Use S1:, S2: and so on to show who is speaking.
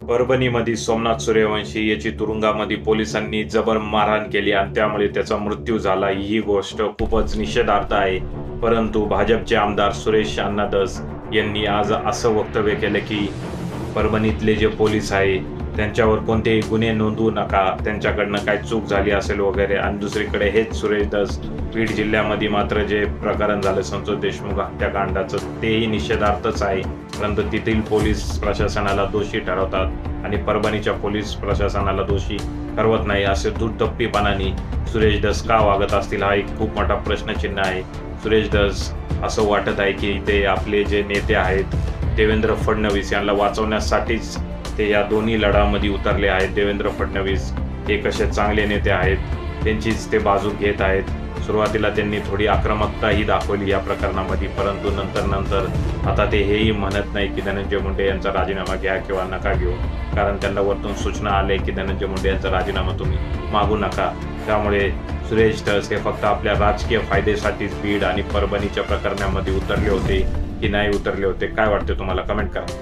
S1: परभणीमध्ये सोमनाथ सूर्यवंशी याची तुरुंगामध्ये पोलिसांनी जबर मारहाण केली आणि त्यामुळे त्याचा मृत्यू झाला। ही गोष्ट खूपच निषेधार्ह आहे। परंतु भाजपचे आमदार सुरेश अण्णा धस यांनी आज असं वक्तव्य केलं की परभणीतले जे पोलीस आहे त्यांच्यावर कोणतेही गुन्हे नोंदवू नका, त्यांच्याकडनं काय चूक झाली असेल वगैरे। आणि दुसरीकडे हेच सुरेश धस बीड जिल्ह्यामध्ये मात्र जे प्रकरण झालं संतोष देशमुख हत्याकांडाचं तेही निषेधार्थच आहे, परंतु तेथील पोलीस प्रशासनाला दोषी ठरवतात आणि परभणीच्या पोलीस प्रशासनाला दोषी ठरवत नाही। असे दुर्दप्पीपणाने सुरेश धस का वागत असतील हा एक खूप मोठा प्रश्नचिन्ह आहे। सुरेश धस असं वाटत आहे की ते आपले जे नेते आहेत देवेंद्र फडणवीस यांना वाचवण्यासाठीच ते या दोन्ही लढामध्ये उतरले आहेत। देवेंद्र फडणवीस हे कसे चांगले नेते आहेत, त्यांचीच ते बाजू घेत आहेत। सुरुवातीला त्यांनी थोडी आक्रमकताही दाखवली या प्रकरणामध्ये, परंतु नंतर आता ते हेही म्हणत नाही की धनंजय मुंडे यांचा राजीनामा घ्या किंवा नका घेऊ, कारण त्यांना वरतून सूचना आले की धनंजय मुंडे यांचा राजीनामा तुम्ही मागू नका। त्यामुळे सुरेश धस हे फक्त आपल्या राजकीय फायद्यासाठीच बीड आणि परभणीच्या प्रकरणामध्ये उतरले होते की नाही उतरले होते, काय वाटते तुम्हाला? कमेंट करा।